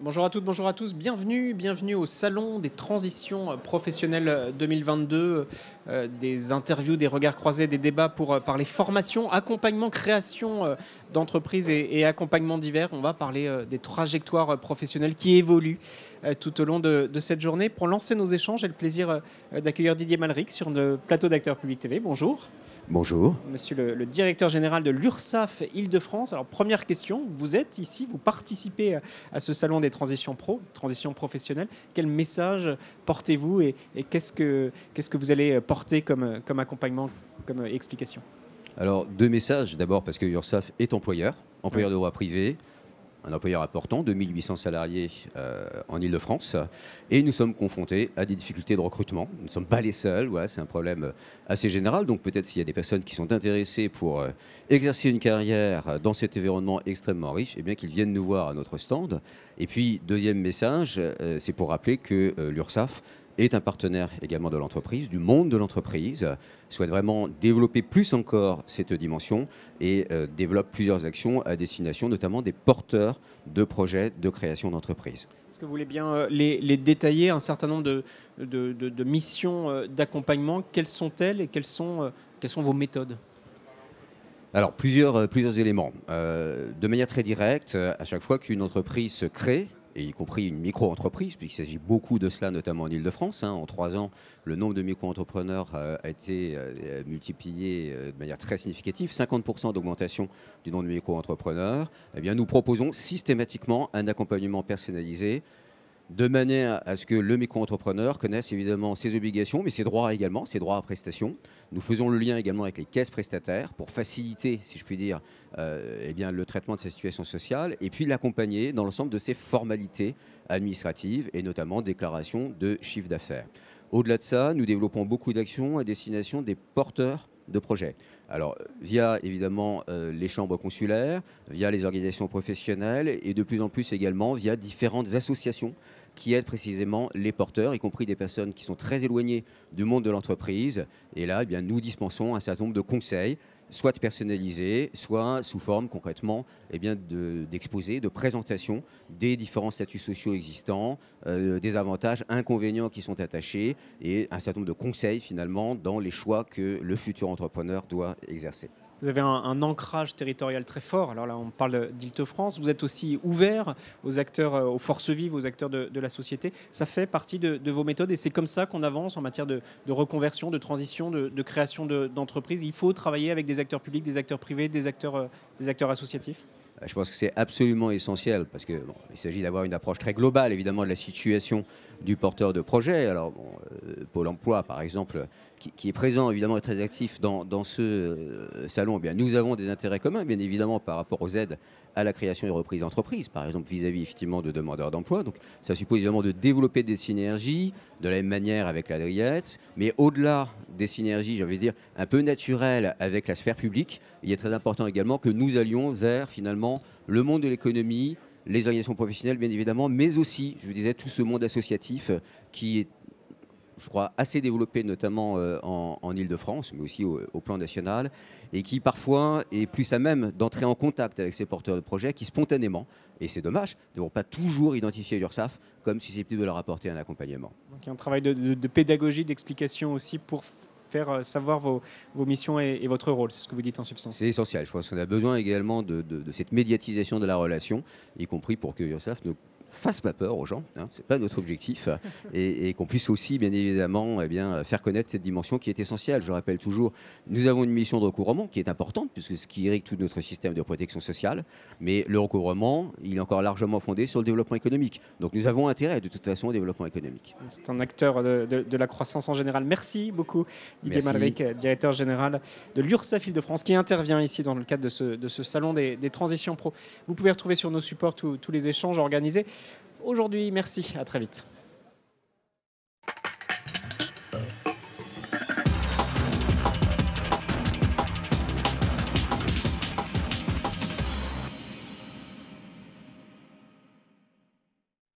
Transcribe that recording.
Bonjour à toutes, bonjour à tous. Bienvenue au Salon des transitions professionnelles 2022. Des interviews, des regards croisés, des débats pour parler formation, accompagnement, création d'entreprises et accompagnement divers. On va parler des trajectoires professionnelles qui évoluent tout au long de cette journée. Pour lancer nos échanges, j'ai le plaisir d'accueillir Didier Malric sur le plateau d'Acteurs Publics TV. Bonjour. Bonjour. Monsieur le directeur général de l'URSSAF Île-de-France. Alors, première question, vous êtes ici, vous participez à ce salon des transitions professionnelles. Quel message portez-vous et qu'est-ce que vous allez porter comme accompagnement, comme explication? Alors, deux messages. D'abord, parce que l'URSSAF est employeur de droit privé, un employeur important, 2800 salariés en Île-de-France. Et nous sommes confrontés à des difficultés de recrutement. Nous ne sommes pas les seuls, voilà, c'est un problème assez général. Donc peut-être s'il y a des personnes qui sont intéressées pour exercer une carrière dans cet environnement extrêmement riche, eh bien qu'ils viennent nous voir à notre stand. Et puis, deuxième message, c'est pour rappeler que l'URSSAF est un partenaire également de l'entreprise, du monde de l'entreprise, souhaite vraiment développer plus encore cette dimension et développe plusieurs actions à destination notamment des porteurs de projets de création d'entreprise. Est-ce que vous voulez bien les détailler, un certain nombre de missions d'accompagnement? Quelles sont-elles et quelles sont vos méthodes? Alors, plusieurs éléments. De manière très directe, à chaque fois qu'une entreprise se crée, et y compris une micro-entreprise, puisqu'il s'agit beaucoup de cela, notamment en Île-de-France. En 3 ans, le nombre de micro-entrepreneurs a été multiplié de manière très significative, 50% d'augmentation du nombre de micro-entrepreneurs. Eh bien, nous proposons systématiquement un accompagnement personnalisé, de manière à ce que le micro-entrepreneur connaisse évidemment ses obligations, mais ses droits également, ses droits à prestation. Nous faisons le lien également avec les caisses prestataires pour faciliter, si je puis dire, eh bien, le traitement de sa situation sociale et puis l'accompagner dans l'ensemble de ses formalités administratives et notamment déclaration de chiffre d'affaires. Au-delà de ça, nous développons beaucoup d'actions à destination des porteurs de projets. Alors, via évidemment les chambres consulaires, via les organisations professionnelles et de plus en plus également via différentes associations qui aident précisément les porteurs, y compris des personnes qui sont très éloignées du monde de l'entreprise. Et là, eh bien, nous dispensons un certain nombre de conseils, soit personnalisés, soit sous forme concrètement eh bien, d'exposés, de présentation des différents statuts sociaux existants, des avantages, inconvénients qui sont attachés et un certain nombre de conseils finalement dans les choix que le futur entrepreneur doit exercer. Vous avez un ancrage territorial très fort. Alors là, on parle d'Île-de-France. Vous êtes aussi ouvert aux acteurs, aux forces vives, aux acteurs de la société. Ça fait partie de vos méthodes et c'est comme ça qu'on avance en matière de reconversion, de transition, de création d'entreprises. Il faut travailler avec des acteurs publics, des acteurs privés, des acteurs associatifs. Je pense que c'est absolument essentiel parce qu'il s'agit d'avoir une approche très globale évidemment de la situation du porteur de projet. Alors Pôle emploi par exemple qui est présent évidemment et très actif dans ce salon, eh bien, nous avons des intérêts communs bien évidemment par rapport aux aides à la création et reprise d'entreprise, par exemple vis-à-vis effectivement de demandeurs d'emploi. Donc ça suppose évidemment de développer des synergies de la même manière avec la DRIET, mais au-delà des synergies, j'avais dire, un peu naturelles avec la sphère publique, il est très important également que nous allions vers finalement le monde de l'économie, les organisations professionnelles bien évidemment, mais aussi, je vous disais, tout ce monde associatif qui est, je crois, assez développé notamment en Île-de-France, mais aussi au plan national, et qui parfois est plus à même d'entrer en contact avec ces porteurs de projets qui spontanément, et c'est dommage, ne vont pas toujours identifier l'URSSAF comme susceptible de leur apporter un accompagnement. Donc il y a un travail de pédagogie, d'explication aussi pour faire savoir vos missions et votre rôle, c'est ce que vous dites en substance. C'est essentiel, je pense qu'on a besoin également de cette médiatisation de la relation, y compris pour que l'URSSAF ne fasse pas peur aux gens, c'est pas notre objectif, et qu'on puisse aussi bien évidemment eh bien, faire connaître cette dimension qui est essentielle. Je rappelle toujours, nous avons une mission de recouvrement qui est importante puisque ce qui irrigue tout notre système de protection sociale, mais le recouvrement, il est encore largement fondé sur le développement économique. Donc nous avons intérêt de toute façon au développement économique. C'est un acteur de la croissance en général. Merci beaucoup Didier Malric, directeur général de l'URSSAF Île-de-France, qui intervient ici dans le cadre de ce salon des transitions pro. Vous pouvez retrouver sur nos supports tous les échanges organisés aujourd'hui. Merci, à très vite.